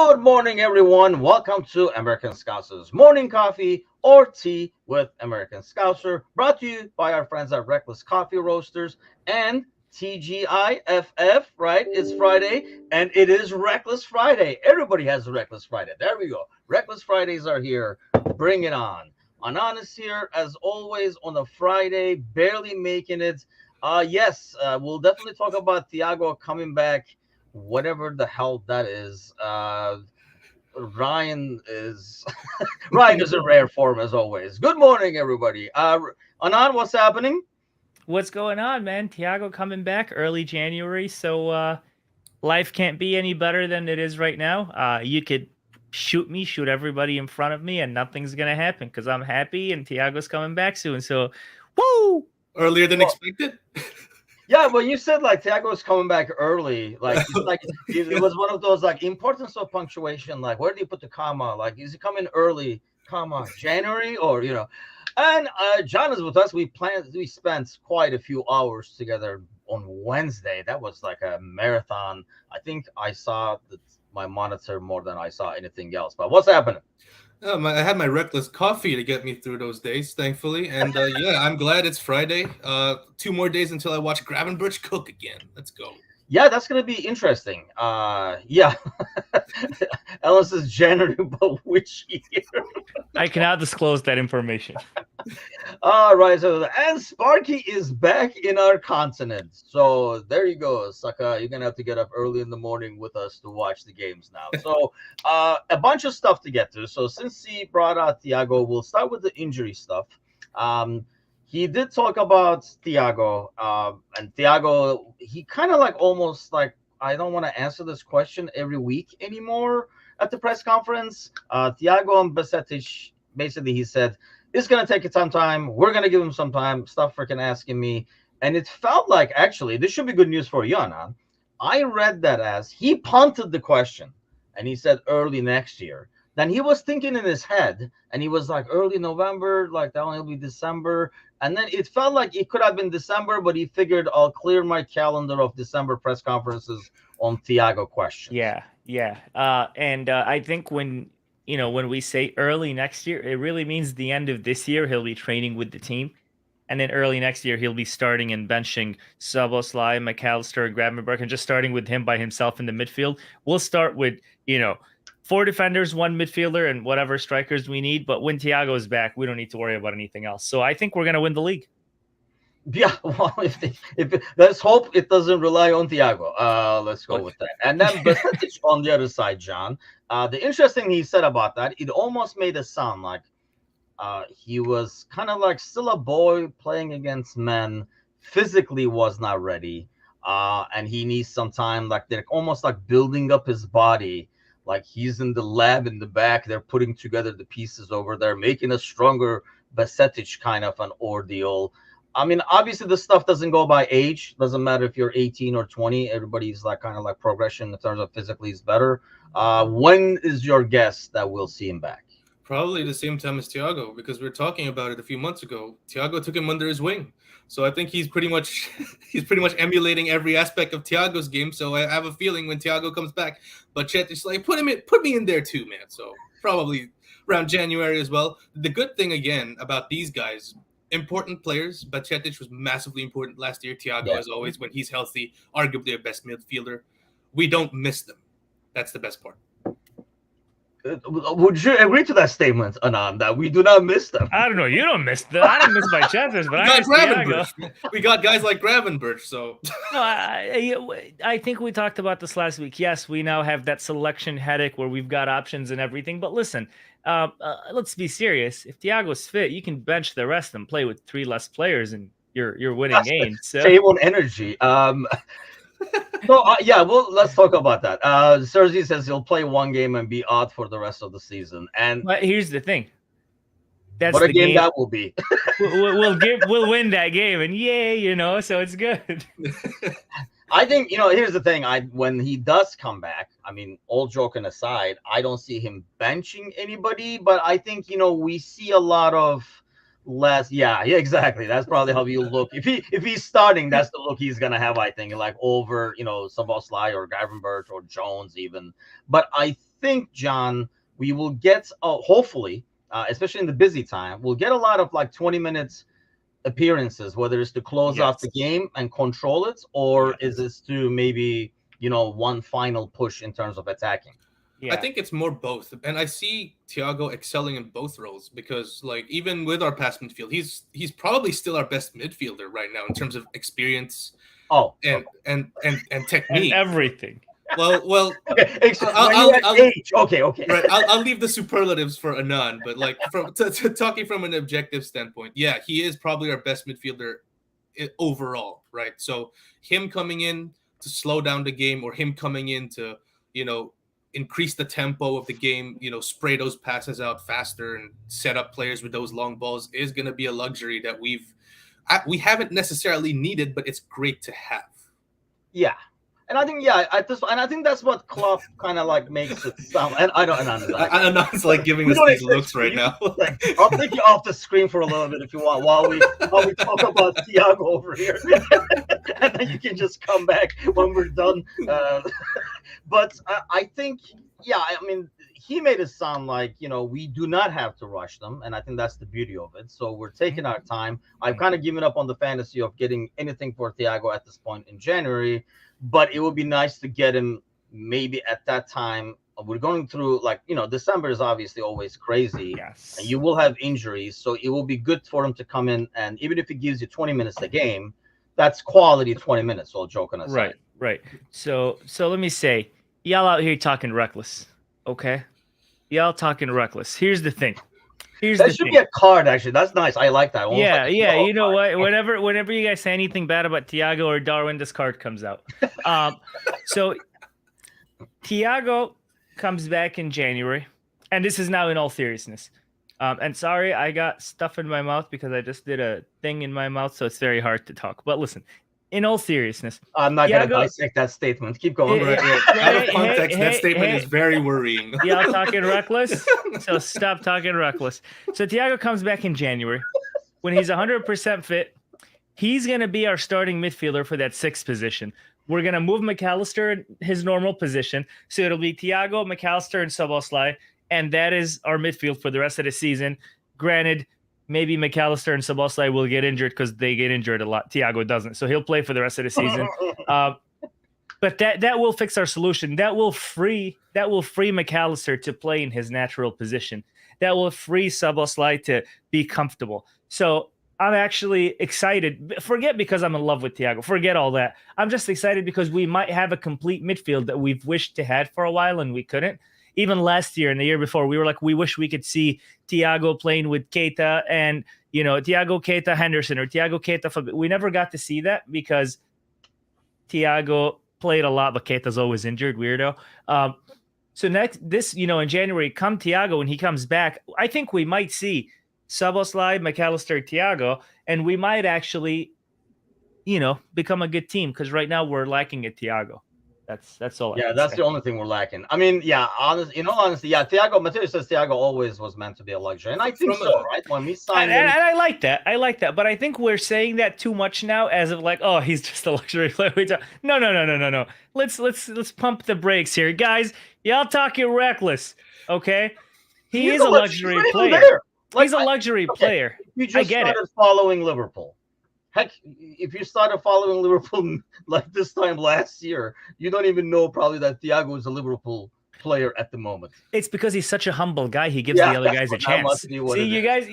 Good morning, everyone. Welcome to American Scouser's Morning Coffee or Tea with American Scouser, brought to you by our friends at Reckless Coffee Roasters and TGIFF, right? It's Friday, and it is Reckless Friday. Everybody has a Reckless Friday. There we go. Reckless Fridays are here. Bring it on. Anan is here, as always, on a Friday, barely making it. We'll definitely talk about Thiago coming back, whatever the hell that is. Ryan is Ryan is in rare form as always. Good morning, everybody. Anand, what's happening? What's going on, man? Thiago coming back early January, so life can't be any better than it is right now. You could shoot everybody in front of me, and nothing's gonna happen because I'm happy and Thiago's coming back soon. So, woo! Earlier than expected. Yeah, well, you said like Thiago is coming back early. Like it's like it was one of those like importance of punctuation. Like where do you put the comma? Like is he coming early, comma January or you know? And John is with us. We spent quite a few hours together on Wednesday. That was like a marathon. I think I saw my monitor more than I saw anything else. But what's happening? I had my reckless coffee to get me through those days, thankfully. And I'm glad it's Friday. 2 more days until I watch Gravenberch cook again. Let's go. Yeah, that's going to be interesting. Yeah. Ellis is January, but which year? I cannot disclose that information. All right. And Sparky is back in our continent. So there you go, Saka. You're going to have to get up early in the morning with us to watch the games now. So a bunch of stuff to get to. So since he brought out Thiago, we'll start with the injury stuff. He did talk about Thiago, and Thiago, he kind of like almost like, I don't want to answer this question every week anymore at the press conference. Thiago and Besetic, basically he said, it's going to take some time. We're going to give him some time. Stop freaking asking me. And it felt like, actually, this should be good news for Yana. I read that as he punted the question, and he said early next year. Then he was thinking in his head, and he was like early November, like that will be December. And then it felt like it could have been December, but he figured I'll clear my calendar of December press conferences on Thiago questions. Yeah. I think when we say early next year, it really means the end of this year. He'll be training with the team. And then early next year, he'll be starting and benching Szoboszlai, McAllister, Gravenberch, and just starting with him by himself in the midfield. We'll start with, 4 defenders, 1 midfielder, and whatever strikers we need. But when Thiago is back, we don't need to worry about anything else. So I think we're going to win the league. Yeah, well, let's hope it doesn't rely on Thiago. Let's go with that. And then Besetic on the other side, John. The interesting thing he said about that, it almost made it sound like he was kind of like still a boy playing against men, physically was not ready, and he needs some time. Like they're almost like building up his body. Like he's in the lab in the back. They're putting together the pieces over there, making a stronger Besetic kind of an ordeal. I mean, obviously, this stuff doesn't go by age. Doesn't matter if you're 18 or 20. Everybody's like kind of like progression in terms of physically is better. When is your guess that we'll see him back? Probably the same time as Thiago, because we were talking about it a few months ago. Thiago took him under his wing. So I think he's pretty much emulating every aspect of Thiago's game. So I have a feeling when Thiago comes back, but Chet is like, put me in there too, man. So probably around January as well. The good thing again about these guys, important players, but Cetic was massively important last year. Thiago, as always, when he's healthy, arguably a best midfielder. We don't miss them. That's the best part. Would you agree to that statement, Anand, that we do not miss them? I don't know. You don't miss them. I don't miss my chances, but I miss Thiago. We got guys like Gravenberch, so. No, I think we talked about this last week. Yes, we now have that selection headache where we've got options and everything. But listen, let's be serious. If Thiago's fit, you can bench the rest and play with 3 less players, and you're winning games. So. Save on energy. Well, let's talk about that. Sergi says he'll play 1 game and be out for the rest of the season. But here's the thing. That's what a game that will be. we'll win that game, and yay, so it's good. I think, here's the thing. When he does come back, I mean, all joking aside, I don't see him benching anybody, but I think, we see a lot of less. Yeah, exactly. That's probably how you look. If he's starting, that's the look he's gonna have. I think like over Szoboszlai or Gravenberch or Jones even. But I think, John, we will get hopefully, especially in the busy time, we'll get a lot of like 20 minutes appearances, whether it's to close off the game and control it, or is this to maybe, one final push in terms of attacking? I think it's more both, and I see Thiago excelling in both roles because, like, even with our pass midfield, he's probably still our best midfielder right now in terms of experience. And technique, and everything. Well, okay. Right, I'll leave the superlatives for Anand, but like talking from an objective standpoint, yeah, he is probably our best midfielder overall, right? So him coming in to slow down the game, or him coming in to increase the tempo of the game, spray those passes out faster and set up players with those long balls is going to be a luxury that we haven't necessarily needed, but it's great to have. Yeah. And I think, I think that's what Klopp kind of like makes it sound. And I don't know. Anand's like giving us these looks right now. Like, I'll take you off the screen for a little bit if you want, while we talk about Thiago over here, and then you can just come back when we're done. But I think, I mean, he made it sound like we do not have to rush them, and I think that's the beauty of it. So we're taking our time. I've kind of given up on the fantasy of getting anything for Thiago at this point in January. But it would be nice to get him maybe at that time. We're going through, like, December is obviously always crazy. Yes. And you will have injuries. So it will be good for him to come in. And even if he gives you 20 minutes a game, that's quality 20 minutes, all joking aside. Right. So let me say, y'all out here talking reckless, okay? Y'all talking reckless. Here's the thing. That should be a card, actually. That's nice. I like that. Yeah. You know what? Whenever you guys say anything bad about Thiago or Darwin, this card comes out. So Thiago comes back in January, and this is now in all seriousness. And sorry, I got stuff in my mouth because I just did a thing in my mouth, so it's very hard to talk. But listen, in all seriousness, I'm not going to dissect that statement. Keep going. Out of context, that statement is very worrying. Y'all talking reckless? So stop talking reckless. So Thiago comes back in January when he's 100% fit. He's going to be our starting midfielder for that 6th position. We're going to move McAllister in his normal position. So it'll be Thiago, McAllister, and Szoboszlai. And that is our midfield for the rest of the season. Granted, maybe McAllister and Szoboszlai will get injured because they get injured a lot. Thiago doesn't. So he'll play for the rest of the season. But that will fix our solution. That will free McAllister to play in his natural position. That will free Szoboszlai to be comfortable. So I'm actually excited. Forget because I'm in love with Thiago. Forget all that. I'm just excited because we might have a complete midfield that we've wished to have for a while and we couldn't. Even last year and the year before, we were like, we wish we could see Thiago playing with Keita and, Thiago, Keita, Henderson, or Thiago, Keita. We never got to see that because Thiago played a lot, but Keita's always injured, weirdo. So in January, come Thiago, when he comes back, I think we might see Szoboszlai, McAllister, Thiago, and we might actually, become a good team because right now we're lacking at Thiago. That's all. Yeah, that's the only thing we're lacking. I mean, honestly, Thiago. Matteo says Thiago always was meant to be a luxury, and I think so, right? When we signed him, and I like that. But I think we're saying that too much now, as of like, oh, he's just a luxury player. No. Let's pump the brakes here, guys. Y'all talking reckless, okay? He's a luxury player. He's a luxury player. You just started following Liverpool. Heck, if you started following Liverpool like this time last year, you don't even know probably that Thiago is a Liverpool player at the moment. It's because he's such a humble guy. He gives the other guys a chance. See, you guys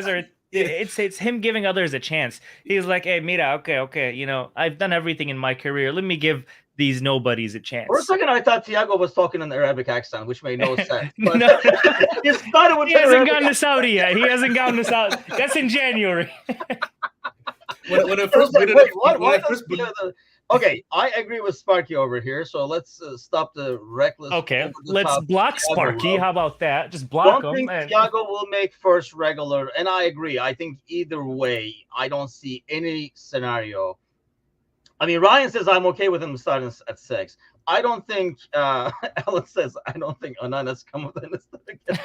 are. It's him giving others a chance. He's like, hey, mira, okay. I've done everything in my career. Let me give these nobodies a chance. For a second, I thought Thiago was talking in the Arabic accent, which made no sense. But no. He hasn't gone to Saudi yet. He hasn't gone to Saudi. That's in January. Okay, I agree with Sparky over here. So let's stop the reckless. Okay, let's block Sparky. How about that? Just block him. I think Thiago will make first regular, and I agree. I think either way, I don't see any scenario. I mean, Ryan says I'm okay with him starting at 6. I don't think Alan says I don't think Onana's come with this again.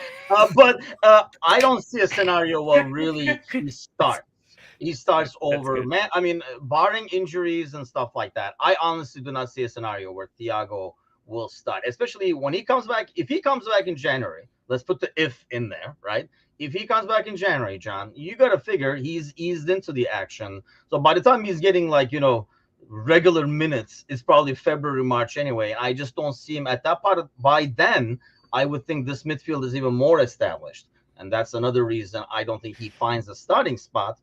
But I don't see a scenario where really he starts over. Barring injuries and stuff like that, I honestly do not see a scenario where Thiago will start, especially when he comes back. If he comes back in January, let's put the if in there, right? If he comes back in January, John, you got to figure he's eased into the action. So by the time he's getting like, regular minutes, it's probably February, March anyway. I just don't see him at that part by then. I would think this midfield is even more established. And that's another reason I don't think he finds a starting spot.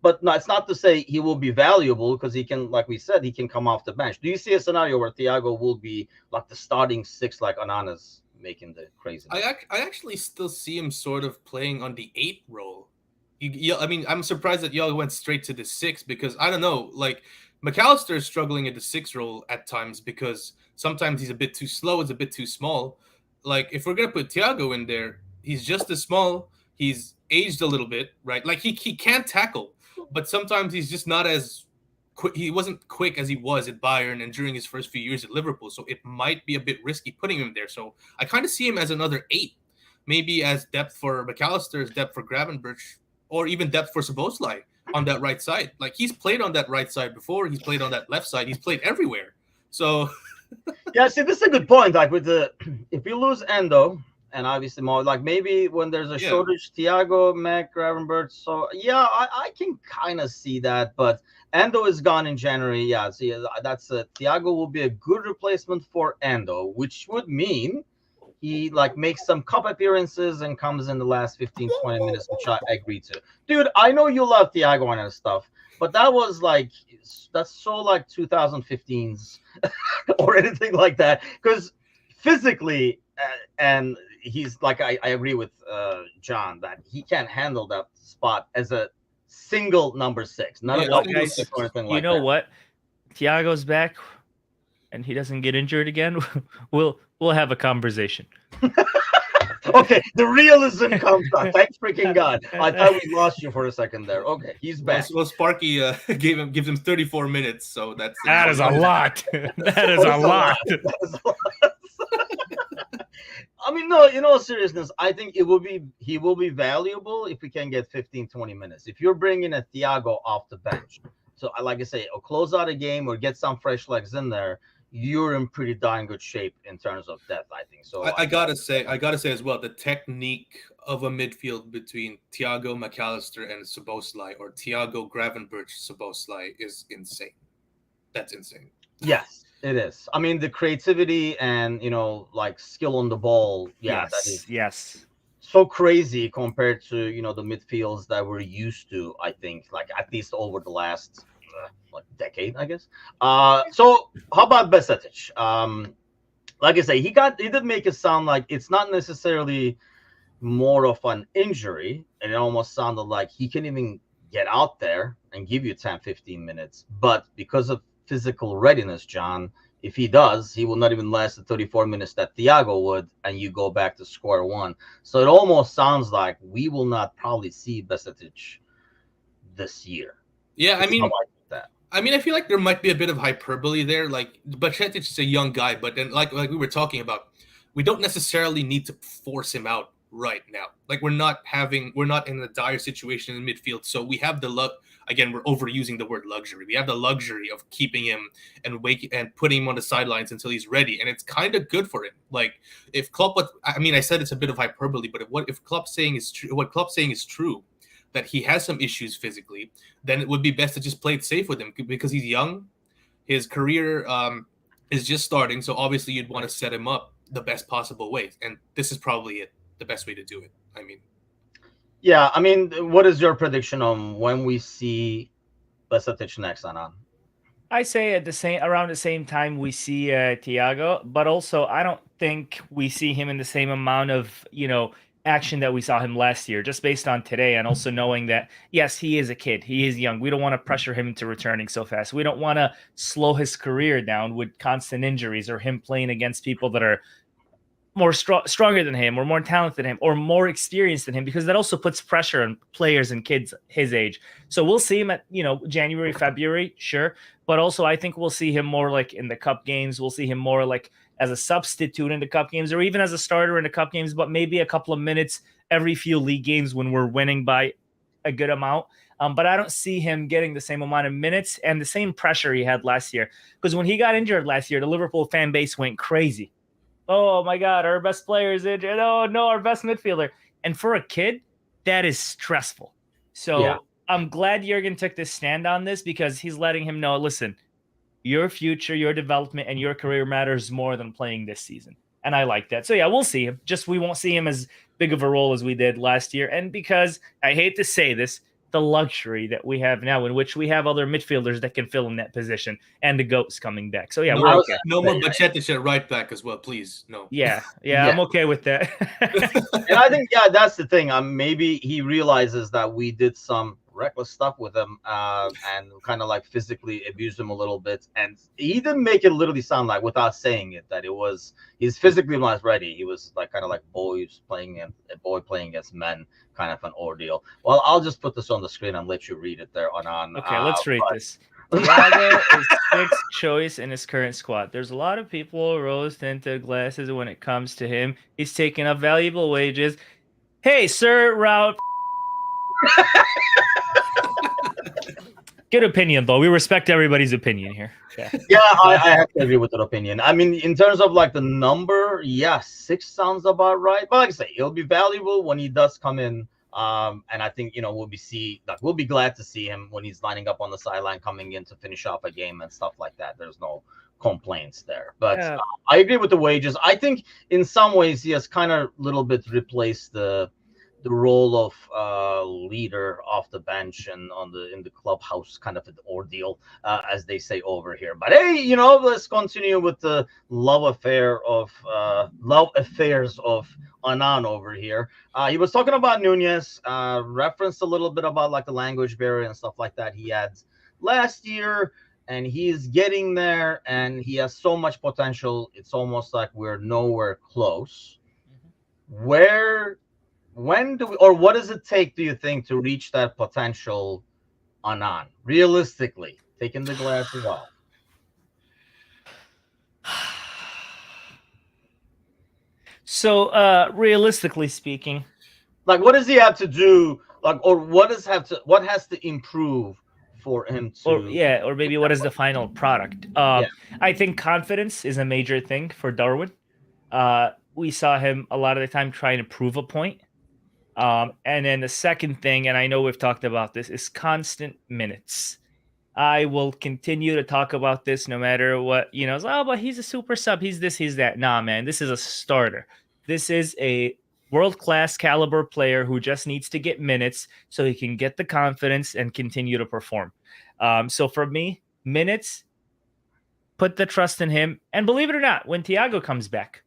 But no, it's not to say he will be valuable, because he can, like we said, he can come off the bench. Do you see a scenario where Thiago will be like the starting six, like Onana's making the crazy? I actually still see him sort of playing on the 8 role. I mean, I'm surprised that y'all went straight to the 6, because I don't know, like McAllister is struggling at the 6 role at times because sometimes he's a bit too slow, it's a bit too small. Like if we're gonna put Thiago in there, he's just as small. He's aged a little bit, right? Like he can tackle, but sometimes he's just not as quick. He wasn't quick as he was at Bayern and during his first few years at Liverpool. So it might be a bit risky putting him there. So I kind of see him as another 8, maybe as depth for McAllister, as depth for Gravenberch, or even depth for Szoboszlai on that right side. Like he's played on that right side before. He's played on that left side. He's played everywhere. So yeah, see, this is a good point. Like with if you lose Endo, and obviously more, like maybe when there's a shortage, Thiago, Mac, Gravenberch. So yeah, I can kind of see that. But Endo is gone in January. Yeah, see, that's Thiago will be a good replacement for Endo, which would mean he like makes some cup appearances and comes in the last 15, 20 minutes, which I agree to. Dude, I know you love Thiago and stuff, but that's so like 2015s or anything like that. Because physically, and he's like, I agree with John that he can't handle that spot as a single number 6. Not a double guys, 6 or anything like that. You know what? Thiago's back and he doesn't get injured again. We'll have a conversation. Okay, the realism comes out. Thanks freaking God. I thought we lost you for a second there. Okay, he's back. Well, Sparky gives him 34 minutes, so that is a lot. That is a lot. I mean, no, in all seriousness, I think he will be valuable if we can get 15, 20 minutes. If you're bringing a Thiago off the bench, so like I say, or close out a game or get some fresh legs in there, you're in pretty darn good shape in terms of depth, I think. So I gotta say as well, the technique of a midfield between Thiago, McAllister, and Szoboszlai, or Thiago, Gravenberch, Szoboszlai, is insane. That's insane. Yes, it is. I mean, the creativity and like skill on the ball. Yeah, yes. So crazy compared to the midfields that we're used to. I think, like at least over the last decade, I guess. So how about Besetic? Like I say, he did make it sound like it's not necessarily more of an injury, and it almost sounded like he can even get out there and give you 10, 15 minutes. But because of physical readiness, John, if he does, he will not even last the 34 minutes that Thiago would, and you go back to square one. So it almost sounds like we will not probably see Besetic this year. Yeah, I mean, I feel like there might be a bit of hyperbole there. Like, Besetic is a young guy, but then, like we were talking about, we don't necessarily need to force him out right now. Like, we're not in a dire situation in midfield, so we have the luck. Again, we're overusing the word luxury. We have the luxury of keeping him and putting him on the sidelines until he's ready, and it's kind of good for him. Like, if Klopp, I said it's a bit of hyperbole, but if Klopp's saying is true, what Klopp's saying is true, that he has some issues physically, then it would be best to just play it safe with him because he's young. His career is just starting, so obviously you'd want to set him up the best possible way, and this is probably the best way to do it. I mean, yeah. I mean, what is your prediction on when we see Besetic next, Anan? I say around the same time we see Thiago, but also I don't think we see him in the same amount of action that we saw him last year, just based on today, and also knowing that yes, he is a kid, he is young. We don't want to pressure him into returning so fast. We don't want to slow his career down with constant injuries or him playing against people that are more stronger than him or more talented than him or more experienced than him, because that also puts pressure on players and kids his age. So we'll see him at January, February, sure, but also I think we'll see him more like in the cup games. We'll see him more like as a substitute in the cup games, or even as a starter in the cup games, but maybe a couple of minutes every few league games when we're winning by a good amount. But I don't see him getting the same amount of minutes and the same pressure he had last year. Because when he got injured last year, the Liverpool fan base went crazy. Oh my God, our best player is injured. Oh no, our best midfielder. And for a kid, that is stressful. So I'm glad Jurgen took this stand on this, because he's letting him know, listen, your future, your development, and your career matters more than playing this season. And I like that. So yeah, we'll see him. Just we won't see him as big of a role as we did last year. And because I hate to say this, the luxury that we have now, in which we have other midfielders that can fill in that position, and the GOAT's coming back. So yeah, no, we're okay. No more Bacchetic at right back as well, please. No. Yeah, I'm okay with that. And I think that's the thing. Maybe he realizes that we did some reckless stuff with him and kind of like physically abused him a little bit, and he didn't make it literally sound like, without saying it, that he's physically not ready. He was like kind of like a boy playing against men, kind of an ordeal. Well, I'll just put this on the screen and let you read it there on okay, let's read this. Thiago is sixth choice in his current squad. There's a lot of people rose-tinted glasses when it comes to him. He's taking up valuable wages. Hey, sir, Route. Good opinion, though. We respect everybody's opinion here. Yeah, I have to agree with that opinion. I mean, in terms of like the number, 6 sounds about right. But like I say, it'll be valuable when he does come in. And I think, we'll be glad to see him when he's lining up on the sideline, coming in to finish off a game and stuff like that. There's no complaints there. But I agree with the wages. I think in some ways he has kind of a little bit replaced the role of leader off the bench and in the clubhouse, kind of an ordeal, as they say over here. But hey, let's continue with the love affairs of Anand over here. He was talking about Nunez, referenced a little bit about like the language barrier and stuff like that he had last year, and he's getting there, and he has so much potential. It's almost like we're nowhere close. When do we, or what does it take, do you think, to reach that potential, Anand? Realistically, taking the glasses off. So, realistically speaking, like, what does he have to do? Like, or what has to improve for him to? Or maybe what is the final product? I think confidence is a major thing for Darwin. We saw him a lot of the time trying to prove a point. And then the second thing, and I know we've talked about this, is constant minutes. I will continue to talk about this no matter what, but he's a super sub, he's this, he's that. Nah, man, this is a starter. This is a world-class caliber player who just needs to get minutes so he can get the confidence and continue to perform. So for me, minutes, put the trust in him. And believe it or not, when Thiago comes back,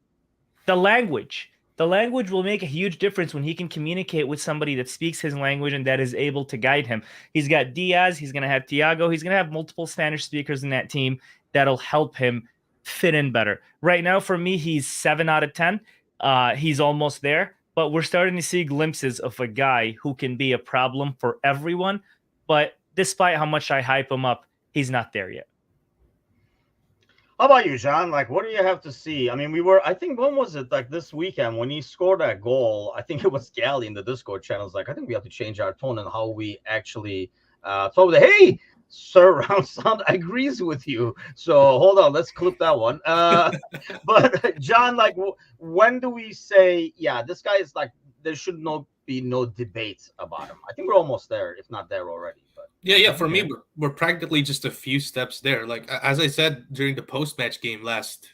the language will make a huge difference when he can communicate with somebody that speaks his language and that is able to guide him. He's got Diaz. He's going to have Thiago. He's going to have multiple Spanish speakers in that team that'll help him fit in better. Right now, for me, he's 7 out of 10. He's almost there, but we're starting to see glimpses of a guy who can be a problem for everyone. But despite how much I hype him up, he's not there yet. How about you, John? Like, what do you have to see? I mean, I think, when was it? Like this weekend when he scored that goal, I think it was Gally in the Discord channels. Like, I think we have to change our tone and how we actually told the, hey, Sir Round Sound agrees with you. So hold on, let's clip that one. But John, like, when do we say, this guy is like, there should be no debate about him? I think we're almost there, if not there already. Yeah. For me, we're practically just a few steps there. Like, as I said during the post-match game last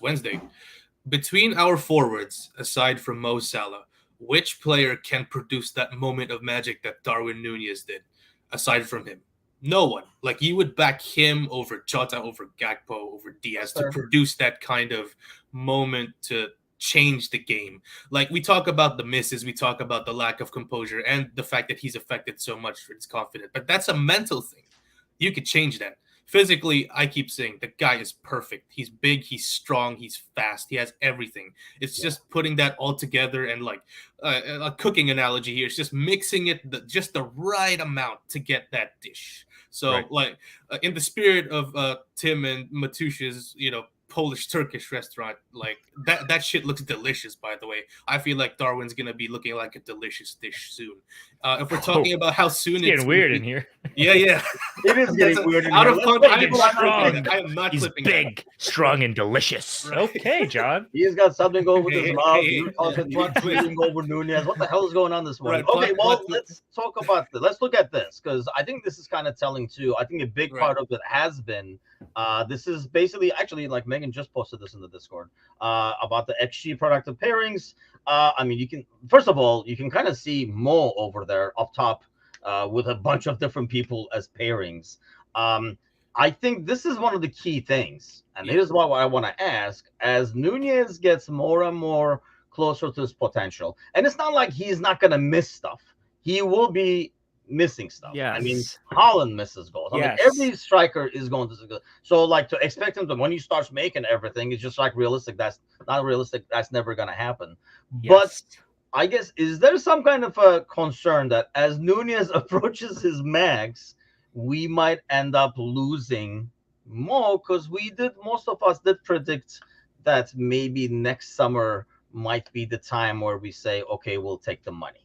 Wednesday, between our forwards, aside from Mo Salah, which player can produce that moment of magic that Darwin Nunez did, aside from him? No one. Like, you would back him over Jota, over Gakpo, over Diaz to produce that kind of moment to change the game. Like, we talk about the misses, we talk about the lack of composure and the fact that he's affected so much for his confidence, but that's a mental thing. You could change that. Physically, I keep saying the guy is perfect. He's big, he's strong, he's fast, he has everything. It's just putting that all together, and like a cooking analogy here, it's just mixing it just the right amount to get that dish. So in the spirit of Tim and Matush's Polish Turkish restaurant. Like that shit looks delicious, by the way. I feel like Darwin's gonna be looking like a delicious dish soon. If we're talking about how soon It's getting weird in here. Yeah. It is getting weird in out here. of Let's context. make it strong. I am not He's clipping big, strong, and delicious. Right. Okay, John. He's got something going with his mouth. Hey, You're talking tweeting over Nunez. What the hell is going on this morning? Right, Okay, well, let's talk about this. Let's look at this, because I think this is kind of telling too. I think a big part of it has been this is basically, actually, like Megan just posted this in the Discord about the XG productive pairings. I mean, you can, first of all, you can kind of see Mo over there up top with a bunch of different people as pairings. I think this is one of the key things, and here's what I want to ask: as Nunez gets more and more closer to his potential, and it's not like he's not going to miss stuff. He will be missing stuff. Yes. I mean, Holland misses goals. I mean, every striker is going to. So, like, to expect him to, when he starts making everything, it's just like realistic. That's not realistic. That's never going to happen. But I guess, is there some kind of a concern that as Nunez approaches his max, we might end up losing Mo? Because most of us did predict that maybe next summer might be the time where we say, okay, we'll take the money.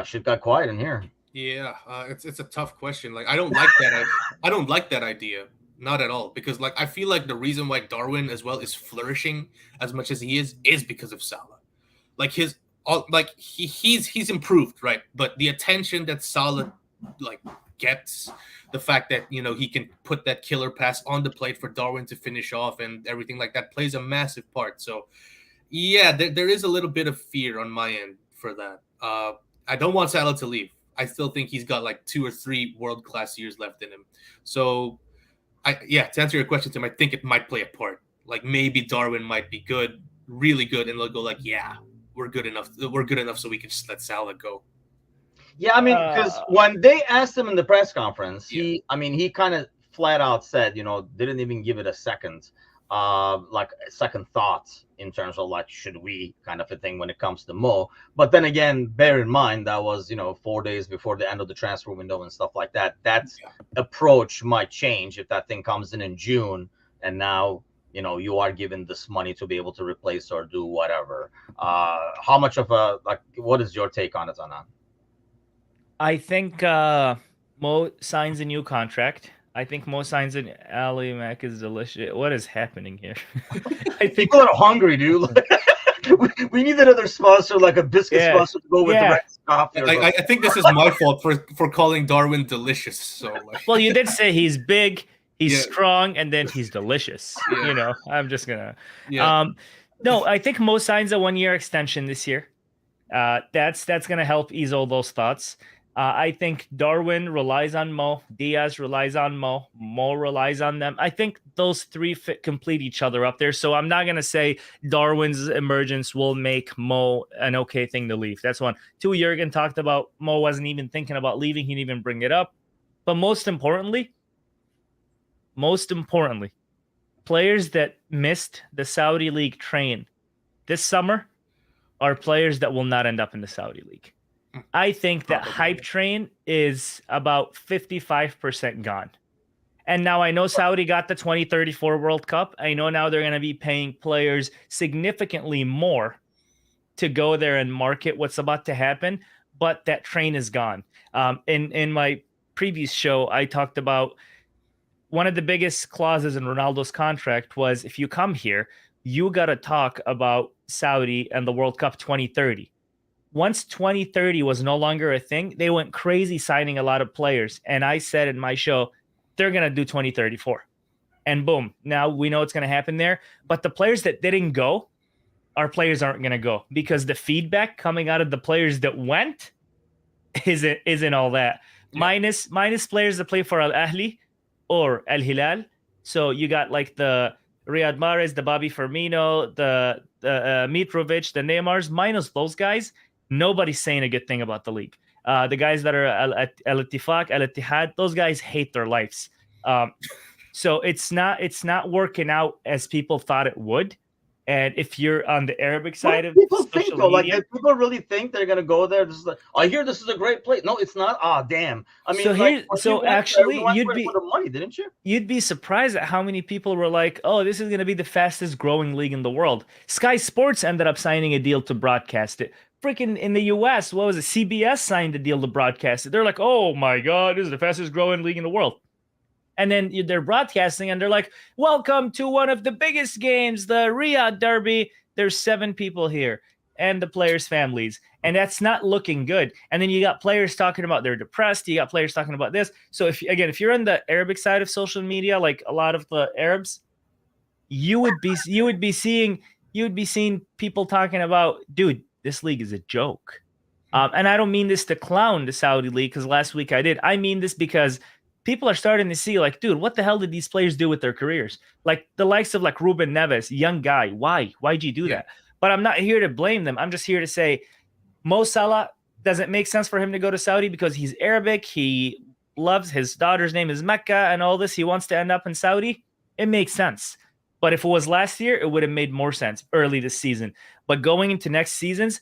Shit got quiet in here. Yeah, it's a tough question. Like, I don't like that. I don't like that idea, not at all. Because, like, I feel like the reason why Darwin as well is flourishing as much as he is because of Salah. Like he's improved, right? But the attention that Salah like gets, the fact that he can put that killer pass on the plate for Darwin to finish off and everything like that plays a massive part. So yeah, there is a little bit of fear on my end for that. I don't want Salah to leave. I still think he's got like 2 or 3 world-class years left in him. So to answer your question, Tim, I think it might play a part. Like, maybe Darwin might be good, really good, and they'll go like, yeah, we're good enough so we can just let Salah go. Yeah, I mean, because when they asked him in the press conference, he kind of flat out said, didn't even give it a second, second thoughts in terms of like, should we, kind of a thing when it comes to Mo. But then again, bear in mind that was 4 days before the end of the transfer window and stuff like that. That approach might change if that thing comes in June, and now you are given this money to be able to replace or do whatever. How much of what is your take on it, Anand? I think Mo signs a new contract. I think Mo signs an Ali Mac is delicious. What is happening here? I think people are hungry, dude. we need another sponsor, like a biscuit sponsor, to go with the rest coffee. I think this is my fault for calling Darwin delicious. So, well, you did say he's big. He's strong, and then he's delicious. I'm just gonna. No, I think Mo signs a 1-year extension this year. That's gonna help ease all those thoughts. I think Darwin relies on Mo. Diaz relies on Mo. Mo relies on them. I think those 3 complete each other up there. So I'm not gonna say Darwin's emergence will make Mo an okay thing to leave. That's one. 2, Jurgen talked about Mo wasn't even thinking about leaving. He didn't even bring it up. But most importantly, players that missed the Saudi League train this summer are players that will not end up in the Saudi League. I think that hype train is about 55% gone. And now I know Saudi got the 2034 World Cup. I know now they're going to be paying players significantly more to go there and market what's about to happen. But that train is gone. In my previous show, I talked about one of the biggest clauses in Ronaldo's contract was, if you come here, you got to talk about Saudi and the World Cup 2030. Once 2030 was no longer a thing, they went crazy signing a lot of players. And I said in my show, they're going to do 2034. And boom, now we know it's going to happen there. But the players that didn't go, our players aren't going to go, because the feedback coming out of the players that went isn't all that. Minus players that play for Al Ahly or Al Hilal. So you got like the Riyad Mahrez, the Bobby Firmino, the Mitrovic, the Neymars. Minus those guys, nobody's saying a good thing about the league. The guys that are Al Ittifaq, Al Ittihad, those guys hate their lives. So it's not working out as people thought it would. And if you're on the Arabic What side do of people think social though? Like, media, do people really think they're gonna go there? This is like, I hear this is a great place. No, it's not. Ah, damn. I mean, so like, here, when you so went there, actually, you went for the money, didn't you? you'd be surprised at how many people were like, "Oh, this is going to be the fastest growing league in the world." Sky Sports ended up signing a deal to broadcast it. Freaking in the US, what was it? CBS signed a deal to broadcast it. They're like, "Oh my god, this is the fastest growing league in the world." And then they're broadcasting and they're like, "Welcome to one of the biggest games, the Riyadh Derby. There's 7 people here and the players' families." And that's not looking good. And then you got players talking about they're depressed. You got players talking about this. So if you're on the Arabic side of social media, like a lot of the Arabs, you would be seeing people talking about, dude, this league is a joke. And I don't mean this to clown the Saudi league, because last week I did. I mean this because people are starting to see, like, dude, what the hell did these players do with their careers? Like the likes of like Ruben Neves, young guy. Why'd you do that? But I'm not here to blame them. I'm just here to say Mo Salah, doesn't make sense for him to go to Saudi because he's Arabic. He loves his daughter's name is Mecca and all this. He wants to end up in Saudi. It makes sense. But if it was last year, it would have made more sense early this season. But going into next seasons,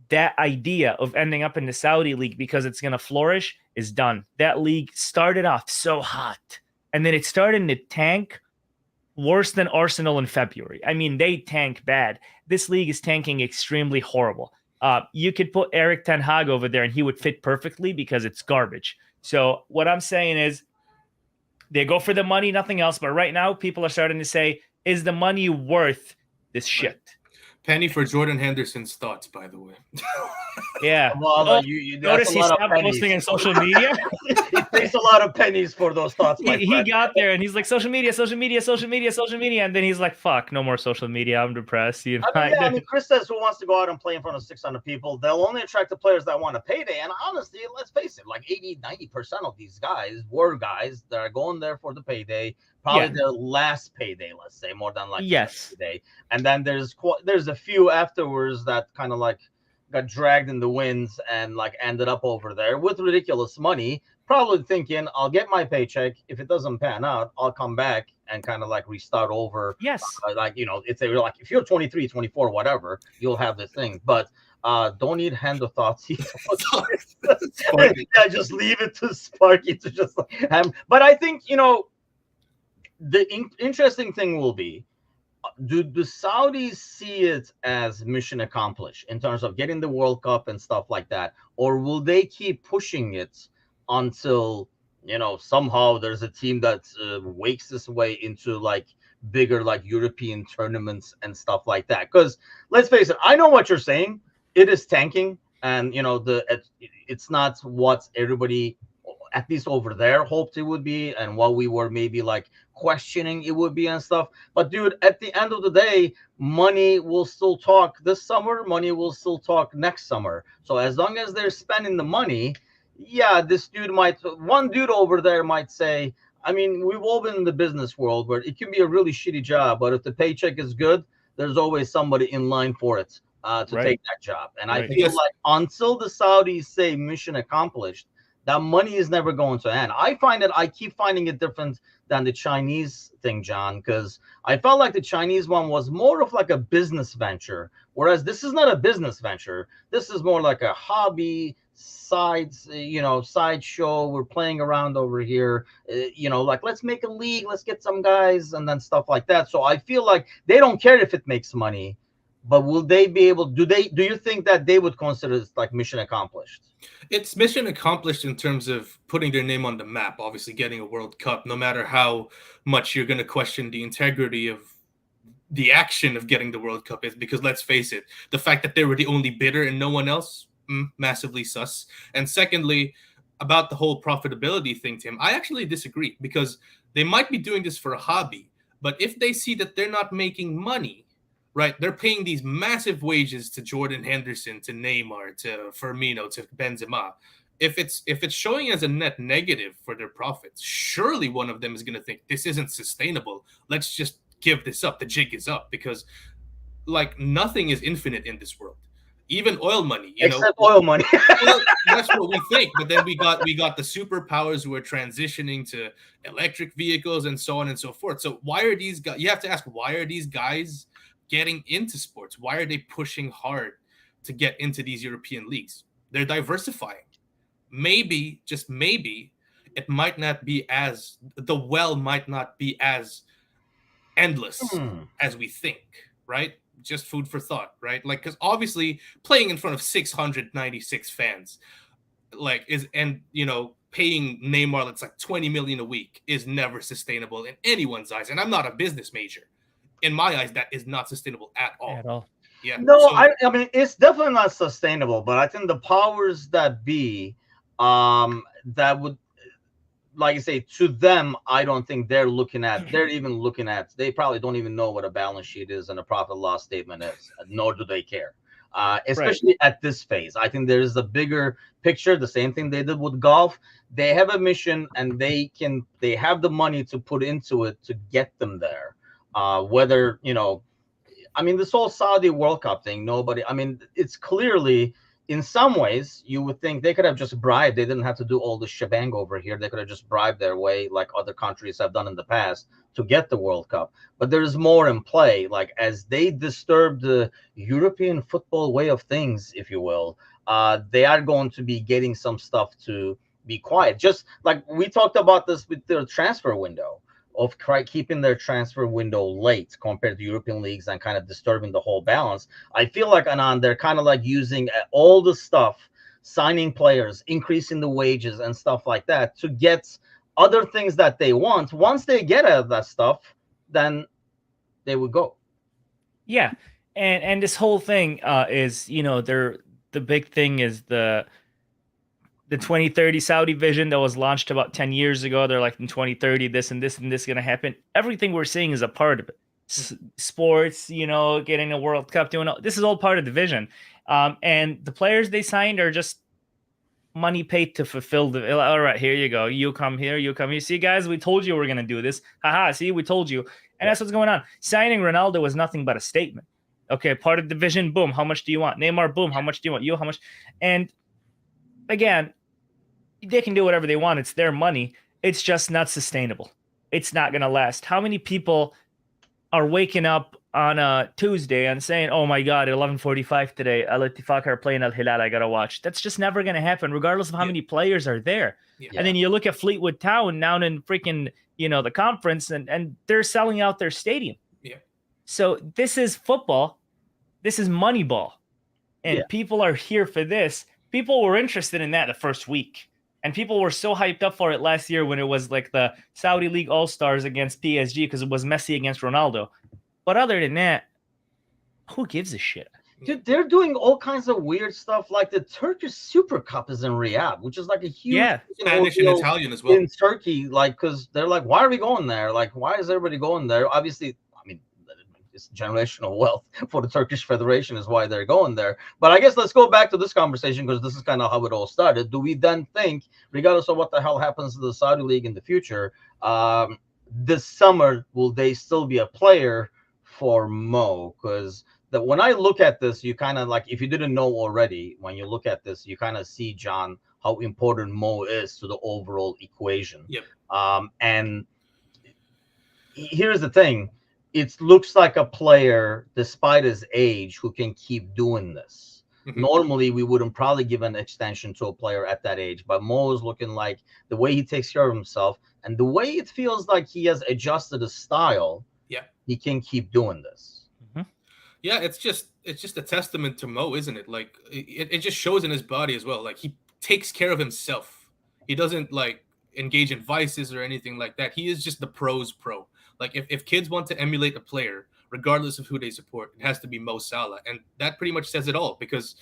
that idea of ending up in the Saudi league because it's going to flourish is done. That league started off so hot, and then it started to tank worse than Arsenal in February. I mean, they tank bad. This league is tanking extremely horrible. You could put Eric Ten Hag over there and he would fit perfectly because it's garbage. So what I'm saying is they go for the money, nothing else. But right now, people are starting to say, is the money worth this shit? Penny for Jordan Henderson's thoughts, by the way. Yeah. Well, notice he stopped posting on social media. It takes a lot of pennies for those thoughts. He got there and he's like, social media. And then he's like, fuck, no more social media. I'm depressed. You know? I mean, Chris says, who wants to go out and play in front of 600 people? They'll only attract the players that want a payday. And honestly, let's face it, like 80-90% of these guys were guys that are going there for the payday. Probably their last payday, let's say, more than like payday. And then there's a few afterwards that kind of like got dragged in the winds and like ended up over there with ridiculous money, probably thinking, I'll get my paycheck. If it doesn't pan out, I'll come back and kind of like restart over. Yes. Like, you know, it's like if you're 23, 24, whatever, you'll have this thing. But don't need hand of thoughts. Just leave it to Sparky to just but I think, you know, the interesting thing will be, do the Saudis see it as mission accomplished in terms of getting the World Cup and stuff like that? Or will they keep pushing it until, you know, somehow there's a team that wakes this way into like bigger like European tournaments and stuff like that? Because let's face it, I know what you're saying. It is tanking, and, you know, it's not what everybody, at least over there, hoped it would be, and what we were maybe like questioning it would be and stuff. But dude, at the end of the day, money will still talk this summer. Money will still talk next summer. So as long as they're spending the money, one dude over there might say, I mean, we've all been in the business world where it can be a really shitty job, but if the paycheck is good, there's always somebody in line for it to take that job. And I feel like until the Saudis say mission accomplished, that money is never going to end. I keep finding it different than the Chinese thing, John, because I felt like the Chinese one was more of like a business venture, whereas this is not a business venture. This is more like a hobby, side show. We're playing around over here, like let's make a league, let's get some guys, and then stuff like that. So I feel like they don't care if it makes money. But will they be able? Do you think that they would consider this like mission accomplished? It's mission accomplished in terms of putting their name on the map. Obviously, getting a World Cup, no matter how much you're going to question the integrity of the action of getting the World Cup, is because let's face it, the fact that they were the only bidder and no one else, massively sus. And secondly, about the whole profitability thing, Tim, I actually disagree, because they might be doing this for a hobby, but if they see that they're not making money. Right, they're paying these massive wages to Jordan Henderson, to Neymar, to Firmino, to Benzema. If it's showing as a net negative for their profits, surely one of them is going to think this isn't sustainable. Let's just give this up. The jig is up, because like nothing is infinite in this world. Even oil money, except oil money. Well, that's what we think. But then we got the superpowers who are transitioning to electric vehicles and so on and so forth. So why are these guys? You have to ask, why are these guys getting into sports? Why are they pushing hard to get into these European leagues? They're diversifying. Maybe, just maybe, it might not be as, the well might not be as endless as we think, right? Just food for thought, right? Like, because obviously playing in front of 696 fans, like, is, and paying Neymar that's like 20 million a week is never sustainable in anyone's eyes. And I'm not a business major. In my eyes, that is not sustainable at all. At all. Yeah. No, So, I mean it's definitely not sustainable, but I think the powers that be, that would, like I say, to them, I don't think they're even looking at, they probably don't even know what a balance sheet is and a profit loss statement is, nor do they care. Especially at this phase. I think there is a bigger picture, the same thing they did with golf. They have a mission and they have the money to put into it to get them there. Whether, I mean, this whole Saudi World Cup thing, it's clearly, in some ways, you would think they could have just bribed. They didn't have to do all the shebang over here. They could have just bribed their way, like other countries have done in the past, to get the World Cup. But there's more in play. Like, as they disturb the European football way of things, if you will, they are going to be getting some stuff to be quiet. Just like we talked about this with their transfer window, of keeping their transfer window late compared to European leagues and kind of disturbing the whole balance. I feel like, Anand, they're kind of like using all the stuff, signing players, increasing the wages and stuff like that to get other things that they want. Once they get out of that stuff, then they would go. Yeah. And this whole thing is, the big thing is the 2030 Saudi vision that was launched about 10 years ago. They're like, in 2030, this and this and this is going to happen. Everything we're seeing is a part of it. Sports, getting a World Cup, this is all part of the vision. And the players they signed are just money paid to fulfill all right, here you go. You come here, you come here. See, guys, we told you we're going to do this. Haha, see, we told you. And that's what's going on. Signing Ronaldo was nothing but a statement. Okay, part of the vision, boom, how much do you want? Neymar, boom, how much do you want? You, how much? And again, they can do whatever they want. It's their money. It's just not sustainable. It's not going to last. How many people are waking up on a Tuesday and saying, oh my God, 11:45 today, Al Ittifaq are playing Al Hilal, I got to watch. That's just never going to happen, regardless of how many players are there. Yeah. And then you look at Fleetwood Town down in freaking, the conference, and they're selling out their stadium. Yeah. So this is football. This is Moneyball. And people are here for this. People were interested in that the first week. And people were so hyped up for it last year when it was like the Saudi League All-Stars against PSG because it was Messi against Ronaldo. But other than that, who gives a shit? Dude, they're doing all kinds of weird stuff. Like the Turkish Super Cup is in Riyadh, which is like a huge Spanish and Italian as well in Turkey. Like, because they're like, why are we going there? Like, why is everybody going there? Obviously, I mean, it's generational wealth for the Turkish Federation is why they're going there. But I guess let's go back to this conversation because this is kind of how it all started. Do we then think, regardless of what the hell happens to the Saudi League in the future, this summer, will they still be a player for Mo? Because when I look at this, you kind of like, if you didn't know already, when you look at this, you kind of see, John, how important Mo is to the overall equation. Yep. And here's the thing. It looks like a player, despite his age, who can keep doing this. Mm-hmm. Normally, we wouldn't probably give an extension to a player at that age, but Mo is looking like the way he takes care of himself and the way it feels like he has adjusted his style. Yeah, he can keep doing this. Mm-hmm. Yeah, it's just a testament to Mo, isn't it? Like it just shows in his body as well. Like he takes care of himself. He doesn't like engage in vices or anything like that. He is just the pro's pro. Like if kids want to emulate a player, regardless of who they support, it has to be Mo Salah. And that pretty much says it all because,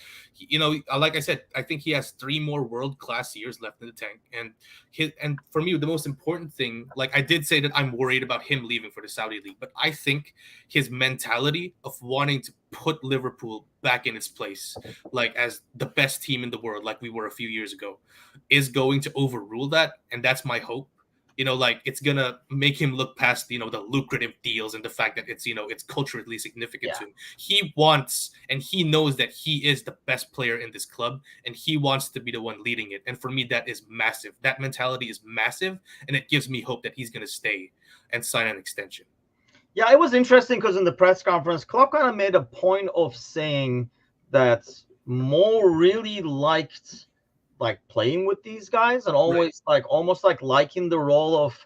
like I said, I think he has 3 more world-class years left in the tank. And for me, the most important thing, like I did say that I'm worried about him leaving for the Saudi League, but I think his mentality of wanting to put Liverpool back in its place, like as the best team in the world, like we were a few years ago, is going to overrule that. And that's my hope. Like it's gonna make him look past, the lucrative deals and the fact that it's culturally significant to him. He wants and he knows that he is the best player in this club and he wants to be the one leading it. And for me, that is massive. That mentality is massive. And it gives me hope that he's gonna stay and sign an extension. Yeah, it was interesting because in the press conference, Klopp kind of made a point of saying that Mo really liked like playing with these guys and always like almost like liking the role of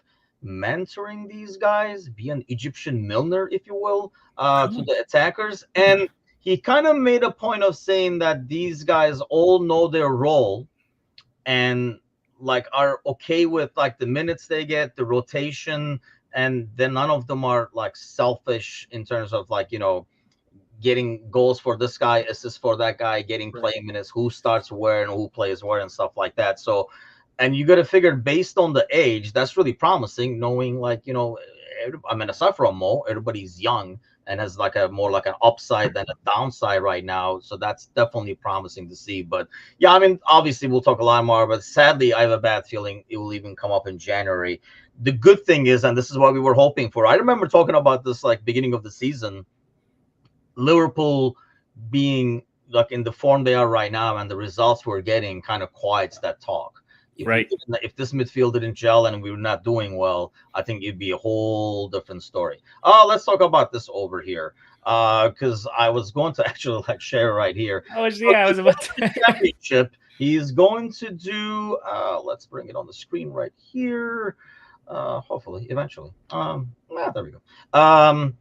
mentoring these guys, be an Egyptian Milner, if you will, to the attackers. And he kind of made a point of saying that these guys all know their role and like are okay with like the minutes they get, the rotation, and then none of them are like selfish in terms of like, you know, getting goals for this guy, assists for that guy, getting playing minutes, who starts where and who plays where and stuff like that. So, and you got to figure based on the age, that's really promising, knowing like, you know, I mean, aside from Mo, everybody's young and has like a more like an upside than a downside right now. So that's definitely promising to see. But yeah, I mean, obviously we'll talk a lot more, but sadly, I have a bad feeling it will even come up in January. The good thing is, and this is what we were hoping for. I remember talking about this like beginning of the season, Liverpool being like in the form they are right now and the results we're getting kind of quiets that talk. If this midfield didn't gel and we were not doing well, I think it'd be a whole different story. Let's talk about this over here. Because I was going to actually like share right here. I was about to championship. He's going to do let's bring it on the screen right here. Hopefully, eventually. There we go.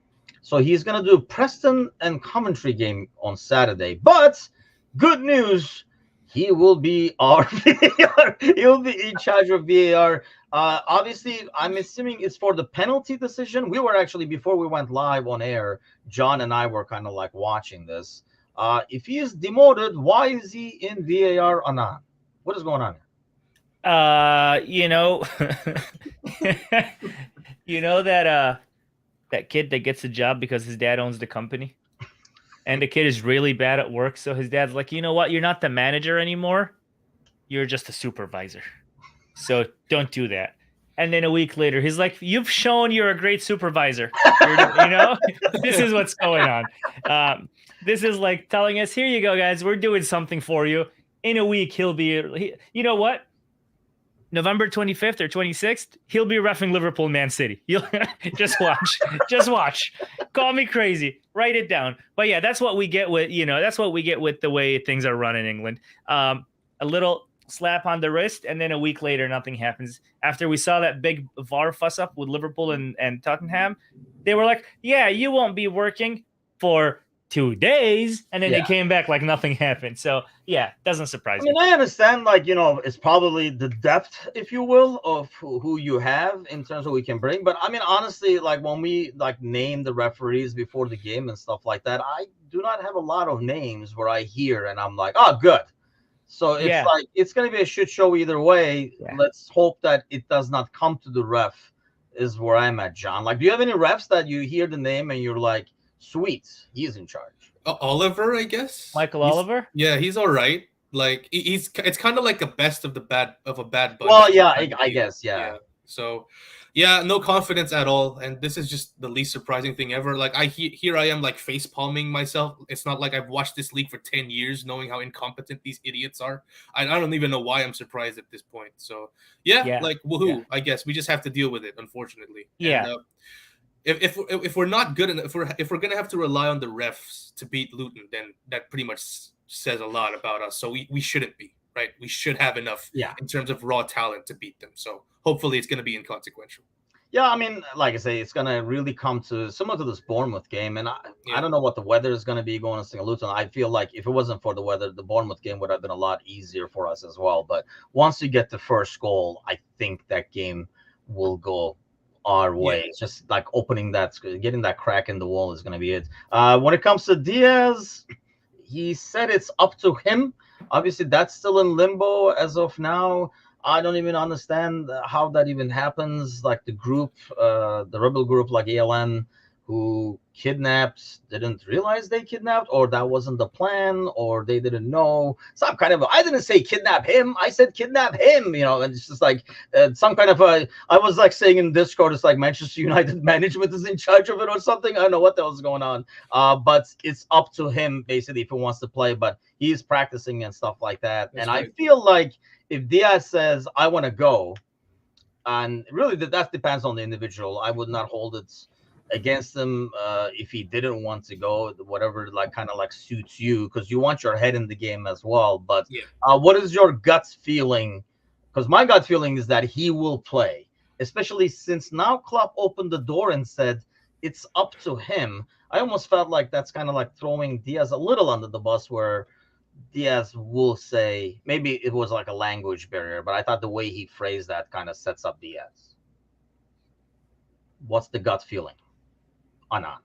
So he's going to do Preston and Coventry game on Saturday. But good news, he will be our VAR. He'll be in charge of VAR. Obviously, I'm assuming it's for the penalty decision. We were actually, before we went live on air, John and I were kind of like watching this. If he is demoted, why is he in VAR, Anand? What is going on here? You know, you know that kid that gets a job because his dad owns the company, and the kid is really bad at work. So his dad's like, you know what? You're not the manager anymore. You're just a supervisor. So don't do that. And then a week later, he's like, you've shown you're a great supervisor. You know, this is what's going on. This is like telling us, here you go, guys. We're doing something for you. In a week, he'll be, you know what? November 25th or 26th, he'll be reffing Liverpool Man City. You'll just watch. Just watch. Call me crazy. Write it down. But yeah, that's what we get with, you know, that's what we get with the way things are run in England. A little slap on the wrist, and then a week later, nothing happens. After we saw that big VAR fuss up with Liverpool and Tottenham, they were like, yeah, you won't be working for 2 days, and then they came back like nothing happened. So yeah, doesn't surprise me. I mean, I understand, like, you know, it's probably the depth, if you will, of who you have in terms of what we can bring. But I mean, honestly, like when we like name the referees before the game and stuff like that, I do not have a lot of names where I hear and I'm like, oh, good. So it's like it's gonna be a shit show either way. Yeah. Let's hope that it does not come to the ref. Is where I'm at, John. Like, do you have any refs that you hear the name and you're like, sweet, he's in charge? Oliver, I guess. Oliver. Yeah, he's all right. Like it's kind of like a best of a bad bunch. Well, yeah, I guess, yeah. So, yeah, no confidence at all, and this is just the least surprising thing ever. Like here I am, like face palming myself. It's not like I've watched this league for 10 years, knowing how incompetent these idiots are. I don't even know why I'm surprised at this point. So, like woohoo! Yeah. I guess we just have to deal with it, unfortunately. Yeah. And, if we're not good enough, if we're gonna have to rely on the refs to beat Luton, then that pretty much says a lot about us. So we shouldn't be, right? We should have enough in terms of raw talent to beat them. So hopefully it's gonna be inconsequential. Yeah, I mean, like I say, it's gonna really come to similar to this Bournemouth game, and I don't know what the weather is gonna be going to Luton. I feel like if it wasn't for the weather, the Bournemouth game would have been a lot easier for us as well. But once you get the first goal, I think that game will go our way. It's just like getting that crack in the wall is going to be it. When it comes to Diaz, he said it's up to him. Obviously, that's still in limbo as of now. I don't even understand how that even happens. Like the group, the rebel group, like ALN, who kidnapped, didn't realize they kidnapped, or that wasn't the plan, or they didn't know. Some kind of, I didn't say kidnap him, I said kidnap him, you know, and it's just like some kind of I was like saying in Discord, it's like Manchester United management is in charge of it or something. I don't know what the hell's going on. But it's up to him, basically, if he wants to play, but he's practicing and stuff like that. That's right. I feel like if Diaz says, I want to go, and really that depends on the individual, I would not hold it against him if he didn't want to go, whatever kind of suits you, because you want your head in the game as well. But Yeah. what is your gut feeling? Because my gut feeling is that he will play, especially since now Klopp opened the door and said it's up to him. I almost felt like that's kind of throwing Diaz a little under the bus, where Diaz will say, maybe it was a language barrier, but I thought the way he phrased that kind of sets up Diaz. What's the gut feeling? Anna.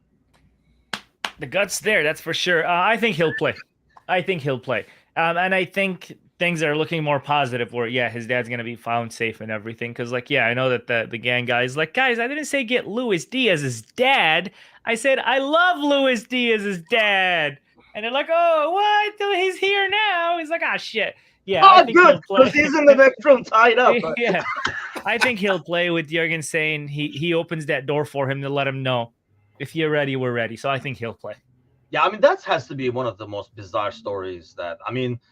The gut's there, that's for sure. I think he'll play. And I think things are looking more positive where, his dad's going to be found safe and everything. Because, I know that the gang guys, guys, I didn't say get Luis Diaz's dad. I said, I love Luis Diaz's dad. And they're like, oh, what? He's here now. He's like, ah, shit. Yeah, I think good, because he's in the next room tied up. Yeah, I think he'll play with Jurgen saying he opens that door for him to let him know, if you're ready, we're ready. So I think he'll play. Yeah, I mean, that has to be one of the most bizarre stories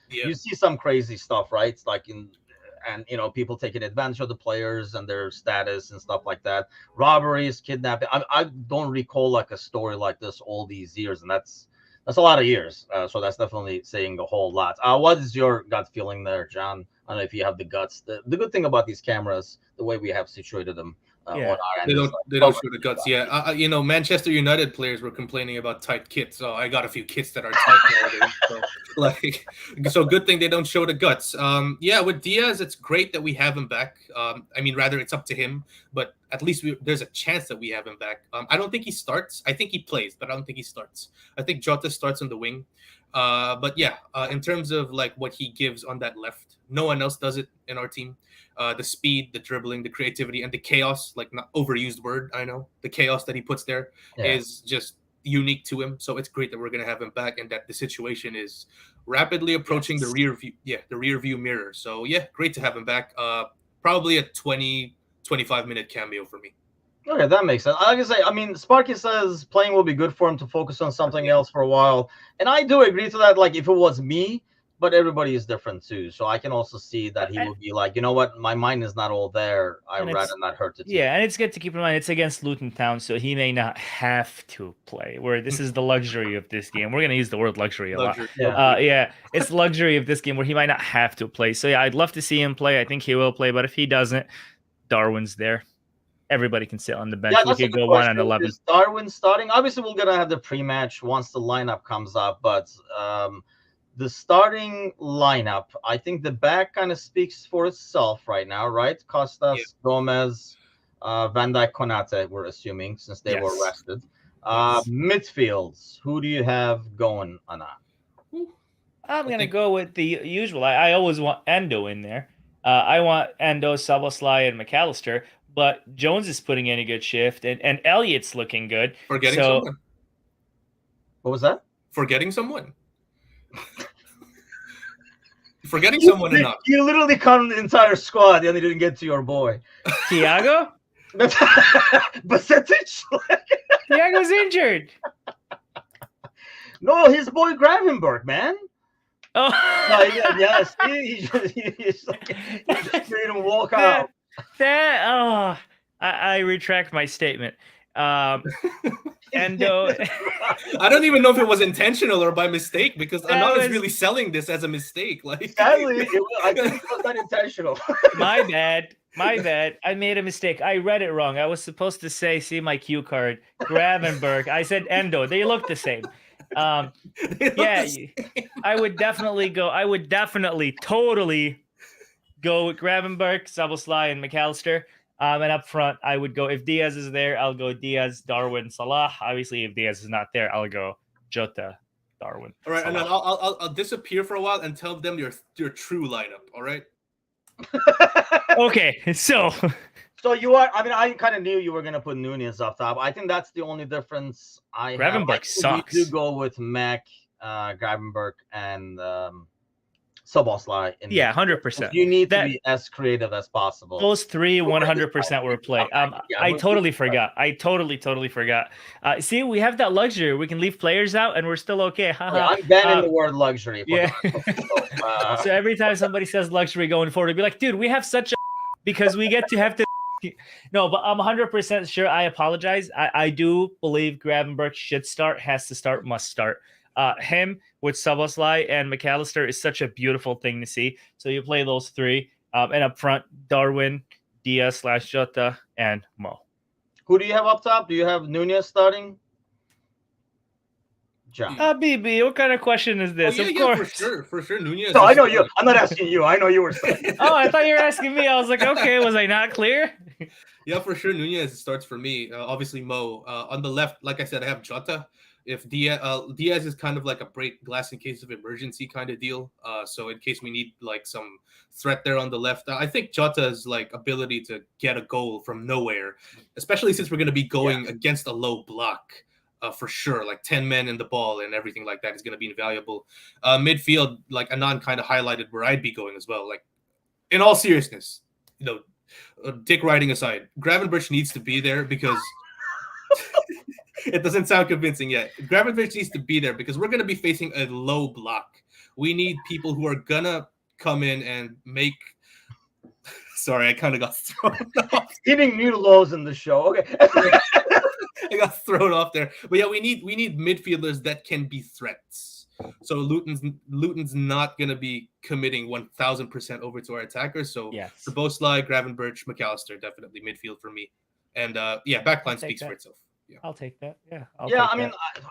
you see some crazy stuff, right? It's people taking advantage of the players and their status and stuff like that. Robberies, kidnapping. I don't recall a story like this all these years, and that's a lot of years. So that's definitely saying a whole lot. What is your gut feeling there, John? I don't know if you have the guts. The good thing about these cameras, the way we have situated them, on our end, they don't show the guts. Yeah, Manchester United players were complaining about tight kits. So I got a few kits that are tight nowadays. So good thing they don't show the guts. With Diaz, it's great that we have him back. Rather it's up to him, but at least there's a chance that we have him back. I don't think he starts. I think he plays, but I don't think he starts. I think Jota starts on the wing. In terms of what he gives on that left, no one else does it in our team. The speed, the dribbling, the creativity, and the chaos, not overused word, I know. The chaos that he puts there is just unique to him. So it's great that we're going to have him back and that the situation is rapidly approaching the rear view mirror. So great to have him back. Probably a 20-25 minute cameo for me. Okay, that makes sense. Like I say, Sparky says playing will be good for him to focus on something else for a while. And I do agree to that, if it was me, but everybody is different too. So I can also see that he would be you know what, my mind is not all there. I'd rather not hurt the team. Yeah, and it's good to keep in mind it's against Luton Town, so he may not have to play. Where this is the luxury of this game. We're going to use the word luxury a lot. Yeah. It's the luxury of this game where he might not have to play. So I'd love to see him play. I think he will play, but if he doesn't, Darwin's there. Everybody can sit on the bench. We could go 1 on 11. Is Darwin starting? Obviously, we're going to have the pre-match once the lineup comes up, but the starting lineup, I think the back kind of speaks for itself right now, right? Costas, Gomez, Van Dijk, Konate, we're assuming, since they were rested. Midfields, who do you have going, Anna? I'm going to go with the usual. I always want Endo in there. I want Endo, Szoboszlai, and McAllister, but Jones is putting in a good shift, and Elliott's looking good. Forgetting someone. What was that? Forgetting someone. Forgetting someone enough. You literally counted the entire squad and you didn't get to your boy. Thiago? Basetic? Thiago's injured. No, his boy Gravenberg, man. Oh. Yes. He just made him walk out. I retract my statement. Endo. I don't even know if it was intentional or by mistake, because Anand is really selling this as a mistake. Sadly, I think it was not intentional. My bad. I made a mistake. I read it wrong. I was supposed to say, see my cue card, Gravenberg. I said Endo. They look the same. I would definitely totally go with Gravenberg, Szoboszlai, and McAllister. And up front, I would go, if Diaz is there, I'll go Diaz, Darwin, Salah. Obviously, if Diaz is not there, I'll go Jota, Darwin. All right, Salah. And then I'll disappear for a while and tell them your true lineup. All right. Okay, so you are. I kind of knew you were gonna put Nunez up top. I think that's the only difference. Gravenberg sucks. You do go with Mac, Gravenberg, and Szoboszlai. 100%. You need to be as creative as possible. Those three 100% were play. I totally forgot. I totally forgot. See, we have that luxury. We can leave players out and we're still okay. I'm banning the word luxury. So every time somebody says luxury going forward, I'd be like, dude, we have such a because we get to have to No, but I'm 100% sure. I apologize. I do believe Gravenberch should start, has to start, must start. Him with Szoboszlai and McAllister is such a beautiful thing to see. So you play those three. And up front, Darwin, Diaz / Jota, and Mo. Who do you have up top? Do you have Nunez starting? John. BB, what kind of question is this? Of course. For sure. Nunez. No, I know you. I'm not asking you. I know you were saying. Oh, I thought you were asking me. I was like, okay, was I not clear? Yeah, for sure. Nunez starts for me. Obviously, Mo. On the left, like I said, I have Jota. If Diaz is kind of like a break glass in case of emergency kind of deal. So in case we need like some threat there on the left, I think Jota's like ability to get a goal from nowhere, especially since we're going to be going against a low block. For sure, like 10 men in the ball and everything like that is going to be invaluable. Midfield, like Anand kind of highlighted where I'd be going as well. Like, in all seriousness, dick riding aside, Gravenberch needs to be there because it doesn't sound convincing yet. Gravenberch needs to be there because we're going to be facing a low block. We need people who are going to come in and make... Sorry, I kind of got thrown off. Hitting new lows in the show. Okay. I got thrown off there. But yeah, we need midfielders that can be threats. So Luton's not going to be committing 1,000% over to our attackers. So Szoboszlai, Gravenberch, McAllister, definitely midfield for me. And backline speaks for itself. Yeah. I'll take that. Yeah.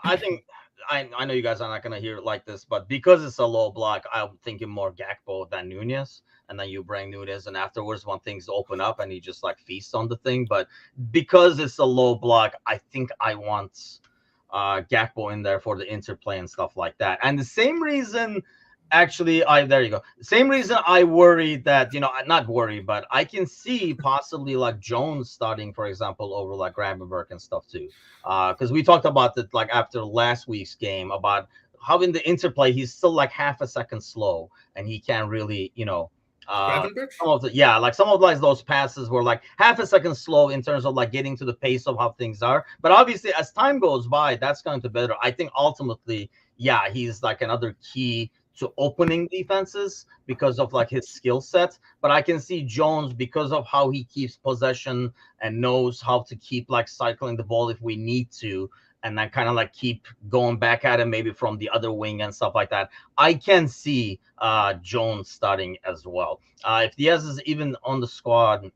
I think I know you guys are not going to hear it like this, but because it's a low block, I'm thinking more Gakpo than Nunez. And then you bring Nunez, and afterwards, when things open up, and he just like feasts on the thing. But because it's a low block, I think I want Gakpo in there for the interplay and stuff like that. And the same reason, actually, there you go. Same reason I worry that, not worry, but I can see possibly like Jones starting, for example, over like Gravenberch and stuff too. Because we talked about it like after last week's game about how in the interplay he's still like half a second slow, and he can't really, some of those passes were like half a second slow in terms of like getting to the pace of how things are. But obviously, as time goes by, that's going to better. I think ultimately, he's like another key to opening defenses because of like his skill set. But I can see Jones because of how he keeps possession and knows how to keep like cycling the ball if we need to, and then kind of like keep going back at him maybe from the other wing and stuff like that. I can see Jones starting as well. If Diaz is even on the squad,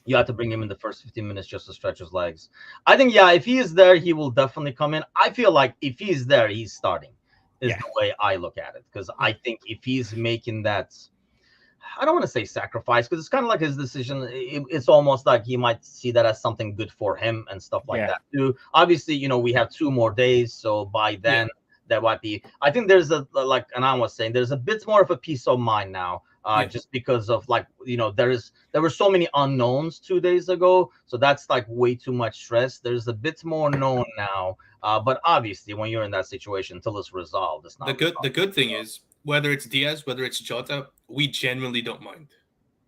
you have to bring him in the first 15 minutes just to stretch his legs. I think, if he is there, he will definitely come in. I feel like if he is there, he's starting is the way I look at it. Because I think if he's making that, I don't want to say sacrifice, because it's kind of like his decision. It's almost like he might see that as something good for him and stuff like that too. Obviously, we have 2 more days, so by then that might be. I think there's like Anand was saying, there's a bit more of a peace of mind now, just because of like there were so many unknowns 2 days ago, so that's like way too much stress. There's a bit more known now, but obviously when you're in that situation, until it's resolved, it's not. The good thing is, whether it's Diaz, whether it's Jota, we genuinely don't mind,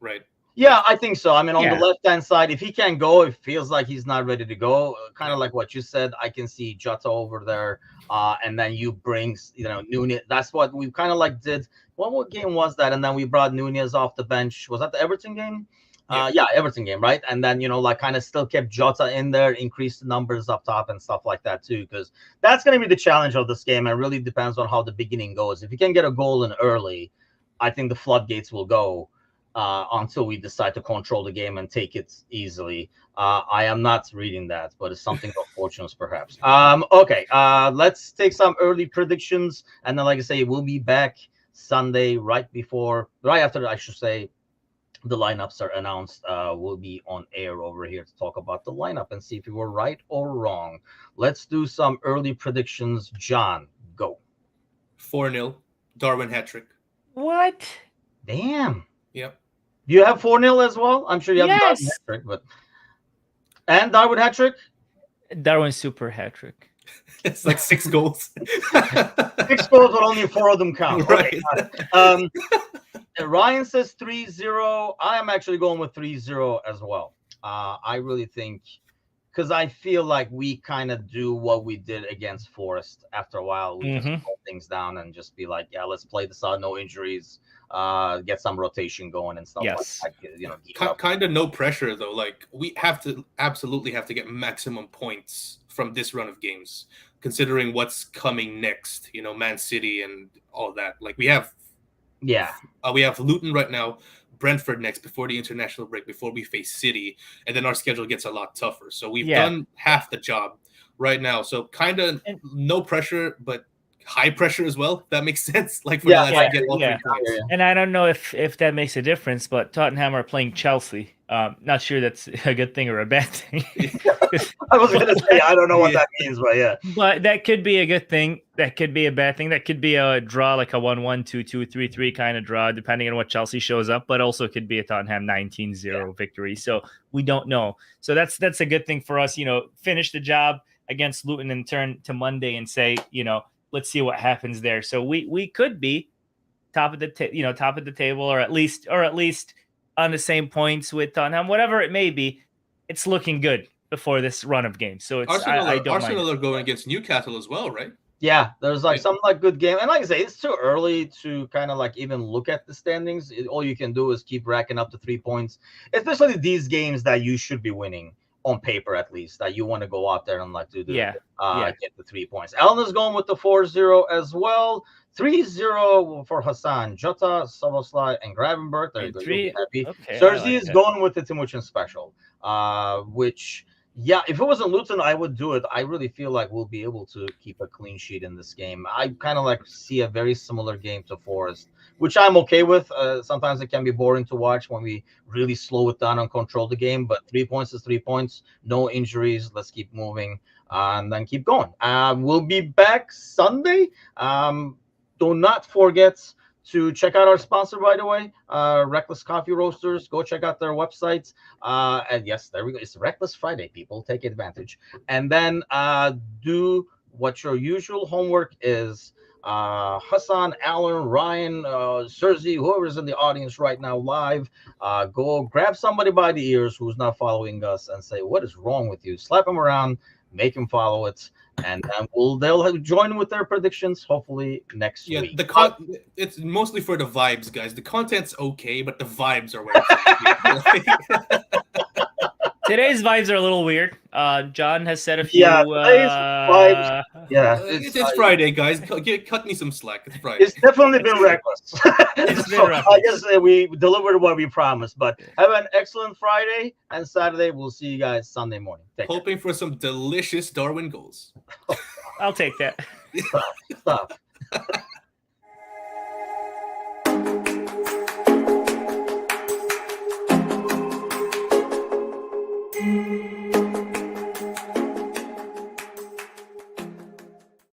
right? Yeah, I think so. I mean, on the left-hand side, if he can't go, it feels like he's not ready to go. Kind of like what you said, I can see Jota over there, and then you bring, Nunez. That's what we kind of like did. What game was that? And then we brought Nunez off the bench. Was that the Everton game? Everton game, right? And then, kind of still kept Jota in there, increased the numbers up top and stuff like that too, because that's going to be the challenge of this game, and really depends on how the beginning goes. If you can get a goal in early, I think the floodgates will go until we decide to control the game and take it easily. I am not reading that, but it's something of fortunes perhaps. Okay, let's take some early predictions, and then, like I say, we'll be back Sunday right after, I should say, the lineups are announced. We'll be on air over here to talk about the lineup and see if we were right or wrong. Let's do some early predictions. John, go. 4-0, Darwin hat-trick. What? Damn. Yep. Do you have 4-0 as well? I'm sure you have Darwin hat-trick, but... And Darwin hat-trick? Darwin super hat-trick. It's like 6 goals. 6 goals, but only 4 of them count. Right. Okay. Ryan says 3-0. I am actually going with 3-0 as well. I really think because I feel like we kind of do what we did against Forest. After a while, we just slow things down and just be like, yeah, let's play this out, no injuries, get some rotation going and stuff like that. You know, kind of no pressure though. Like we absolutely have to get maximum points from this run of games, considering what's coming next. You know, Man City and all that. Like we have Luton right now, Brentford next before the international break, before we face City, and then our schedule gets a lot tougher. So we've done half the job right now. So kind of no pressure, but high pressure as well. If that makes sense. Like for the lads to get all 3 points. And I don't know if that makes a difference, but Tottenham are playing Chelsea. Not sure that's a good thing or a bad thing. I was going to say, I don't know what that means, but But that could be a good thing. That could be a bad thing. That could be a draw, like a 1-1, 2-2, 3-3 kind of draw, depending on what Chelsea shows up, but also could be a Tottenham 19-0 victory. So we don't know. So that's a good thing for us, you know, finish the job against Luton and turn to Monday and say, you know, let's see what happens there. So we could be top of the table, or at least on the same points with Tottenham, whatever it may be. It's looking good before this run of games. So it's Arsenal are going against Newcastle as well, right? Yeah, there's like some like good game, and like I say, it's too early to kind of like even look at the standings. All you can do is keep racking up the 3 points, especially these games that you should be winning on paper, at least, that you want to go out there and like do get the 3 points. Alan is going with the 4-0 as well. 3-0 for Hassan, Jota, Soboslai, and Gravenberg. There you go. You'll be happy. Okay, Cersei is going with the Timuchin special, which, yeah, if it wasn't Luton, I would do it. I really feel like we'll be able to keep a clean sheet in this game. I kind of like see a very similar game to Forest, which I'm okay with. Sometimes it can be boring to watch when we really slow it down and control the game, but 3 points is 3 points. No injuries. Let's keep moving and then keep going. We'll be back Sunday. Do not forget to check out our sponsor, by the way, Reckless Coffee Roasters. Go check out their websites. And yes, there we go. It's Reckless Friday, people. Take advantage. And then do what your usual homework is. Hassan, Alan, Ryan, Cersei, whoever's in the audience right now live, go grab somebody by the ears who's not following us and say, what is wrong with you? Slap them around, make them follow it. And they'll join with their predictions hopefully next week. It's mostly for the vibes, guys. The content's okay, but the vibes are where Today's vibes are a little weird. John has said a few. Vibes. Yeah, it's Friday, guys. Cut me some slack. It's Friday. It's definitely been reckless. I guess we delivered what we promised. But have an excellent Friday and Saturday. We'll see you guys Sunday morning. Hoping for some delicious Darwin goals. I'll take that. Stop.